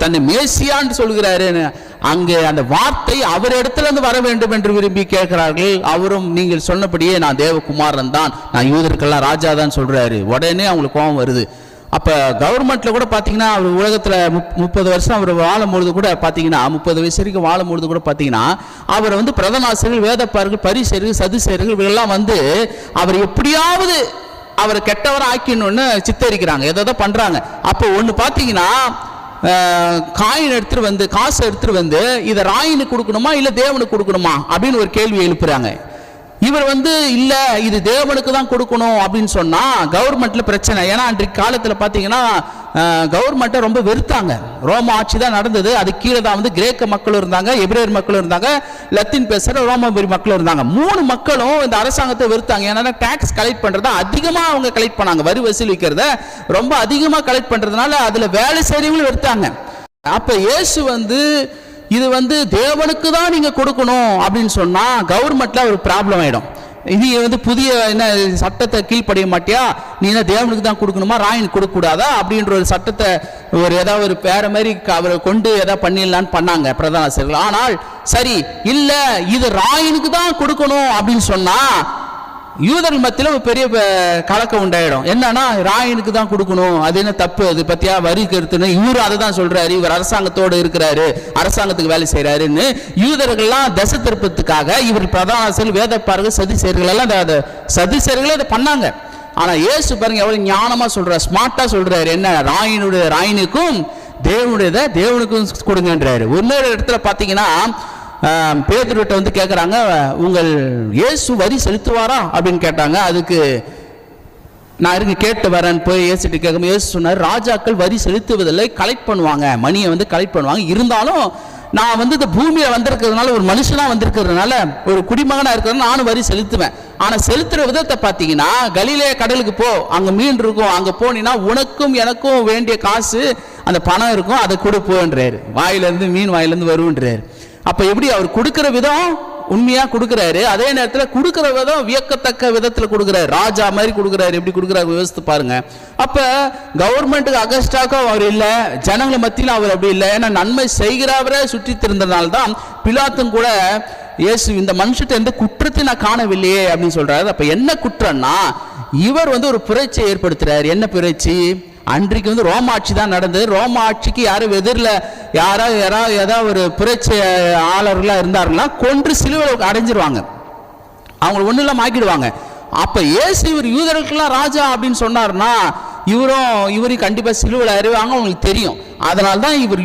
தன்னை மேசியான்னு சொல்கிறாரு. அங்கே அந்த வார்த்தை அவர் இடத்துல இருந்து வர வேண்டும் என்று விரும்பி கேட்கிறார்கள். அவரும் நீங்கள் சொன்னபடியே நான் தேவகுமாரன் தான், நான் யூதருக்கெல்லாம் ராஜா தான் சொல்றாரு. உடனே அவங்களுக்கு கோபம் வருது. அப்போ கவர்மெண்ட்டில் கூட பார்த்தீங்கன்னா அவர் உலகத்தில் 30 வருஷம் அவர் வாழும்பொழுது கூட பார்த்தீங்கன்னா 30 வயசு வரைக்கும் வாழும்பொழுது கூட பார்த்தீங்கன்னா அவரை வந்து பிரதான ஆசிரியர்கள், வேதப்பார்கள், பரிசேயர்கள், சதுசேயர்கள் இவங்கெல்லாம் வந்து அவர் எப்படியாவது அவரை கெட்டவரை ஆக்கிடணும்னு சித்தரிக்கிறாங்க, எதோ பண்ணுறாங்க. அப்போ ஒன்று பார்த்தீங்கன்னா காயின் எடுத்துகிட்டு வந்து காசை எடுத்துகிட்டு வந்து இதை ராயினுக்கு கொடுக்கணுமா இல்லை தேவனுக்கு கொடுக்கணுமா அப்படின்னு ஒரு கேள்வி எழுப்புறாங்க. இவர் வந்து இல்ல இது தேவனுக்கு தான் கொடுக்கணும் அப்படின்னு சொன்னா கவர்மெண்ட்ல பிரச்சனை. ஏன்னா அன்றைக்கு காலத்துல பாத்தீங்கன்னா கவர்மெண்ட்டை ரொம்ப வெறுத்தாங்க. ரோம ஆட்சி தான் நடந்தது. அது கீழே தான் வந்து கிரேக்க மக்களும் இருந்தாங்க, எபிரேயர் மக்களும் இருந்தாங்க, லத்தீன் பேசுற ரோமபுரி மக்களும் இருந்தாங்க. 3 மக்களும் இந்த அரசாங்கத்தை வெறுத்தாங்க. ஏன்னா டாக்ஸ் கலெக்ட் பண்றத அதிகமா அவங்க கலெக்ட் பண்ணாங்க, வரி வசூலிக்கிறத ரொம்ப அதிகமா கலெக்ட் பண்றதுனால அதுல வேலை செய்யறவங்களும் வெறுத்தாங்க. அப்ப இயேசு வந்து இது வந்து தேவனுக்கு தான் நீங்க கொடுக்கணும் அப்படின்னு சொன்னா கவர்மெண்ட்ல ஒரு ப்ராப்ளம் ஆயிடும். நீ வந்து புதிய என்ன சட்டத்தை கீழ்ப்படிய மாட்டியா, நீ என்ன தேவனுக்கு தான் கொடுக்கணுமா, ராயினுக்கு கொடுக்க கூடாதா அப்படின்ற ஒரு சட்டத்தை ஒரு ஏதாவது ஒரு பேர மாதிரி அவரை கொண்டு ஏதாவது பண்ணிடலான்னு பண்ணாங்க பிரதான ஆசிரியர்கள். ஆனால் சரி இல்ல இது ராயினுக்கு தான் கொடுக்கணும் அப்படின்னு சொன்னா யூதர்கள் மத்தியில் ஒரு பெரிய கலக்கம் உண்டாயிடும். என்னன்னா ராயினுக்கு தான் கொடுக்கணும், அது என்ன தப்பு, அது பத்தியா வரி கருத்துன்னு இவரு அதை தான் சொல்றாரு, இவர் அரசாங்கத்தோடு இருக்கிறாரு, அரசாங்கத்துக்கு வேலை செய்யறாருன்னு யூதர்கள்லாம் தசை திருப்பத்துக்காக இவர் பிரதான ஆசிரியர்கள், வேதப்பார்கள், சதுசேயர்கள் எல்லாம் சதுசேயர்களே அதை பண்ணாங்க. ஆனா இயேசு பாருங்க எவ்வளவு ஞானமா சொல்றாரு, ஸ்மார்ட்டா சொல்றாரு. என்ன ராயினுக்கும் தேவனுக்கும் கொடுங்கன்றாரு. இன்னொரு இடத்துல பாத்தீங்கன்னா பேதுருட்ட வந்து கேட்குறாங்க, உங்கள் இயேசு வரி செலுத்துவாரா அப்படின்னு கேட்டாங்க. அதுக்கு நான் இருங்க கேட்டு வரேன்னு போய் இயேசுட்டு கேட்கும். இயேசு சொன்னார், ராஜாக்கள் வரி செலுத்துவதில்லை, கலெக்ட் பண்ணுவாங்க, மணியை வந்து கலெக்ட் பண்ணுவாங்க. இருந்தாலும் நான் வந்து இந்த பூமியை வந்திருக்கிறதுனால, ஒரு மனுஷனாக வந்திருக்கிறதுனால, ஒரு குடிமகனாக இருக்கிறதுனால நானும் வரி செலுத்துவேன். ஆனால் செலுத்துகிற விதத்தை பார்த்தீங்கன்னா கலிலே கடலுக்கு போ, அங்கே மீன் இருக்கும், அங்கே போனீங்கன்னா உனக்கும் எனக்கும் வேண்டிய காசு அந்த பணம் இருக்கும், அதை கொடுப்போன்றாரு. வாயிலேருந்து மீன் வாயிலேருந்து வருன்றாரு. அப்ப எப்படி அவர் கொடுக்கிற விதம் உண்மையா கொடுக்கிறாரு, அதே நேரத்தில் கொடுக்கிற விதம் வியக்கத்தக்க விதத்தில் கொடுக்கிறாரு, ராஜா மாதிரி கொடுக்கிறாரு. எப்படி கொடுக்கிறாரு யோசித்து பாருங்க. அப்ப கவர்மெண்ட்டுக்கு அகஸ்டாக அவர் இல்லை, ஜனங்களை மத்தியில் அவர் அப்படி இல்லை. ஏன்னா நன்மை செய்கிறவரை சுற்றி திருந்தனால்தான் பிலாத்தும் கூட இயேசு இந்த மனுஷத்தை எந்த குற்றத்தை நான் காணவில்லையே அப்படின்னு சொல்றாரு. அப்ப என்ன குற்றம்னா இவர் வந்து ஒரு புரட்சியை ஏற்படுத்துறாரு. என்ன புரட்சி? அன்றைக்கு வந்து ரோம ஆட்சி தான் நடந்தது. ரோம ஆட்சிக்கு யாரும் எதிரில் யாராவது ஒரு புரட்சி ஆளர்களாக இருந்தாருன்னா கொன்று சிலுவையில் அடைஞ்சிருவாங்க, அவங்களை ஒன்றும் இல்லாமல் ஆக்கிடுவாங்க. அப்போ இயேசு இவர் யூதர்களுக்கெல்லாம் ராஜா அப்படின்னு சொன்னார்னா இவரையும் கண்டிப்பாக சிலுவையில் அறிவாங்க, அவங்களுக்கு தெரியும். அதனால தான் இவர்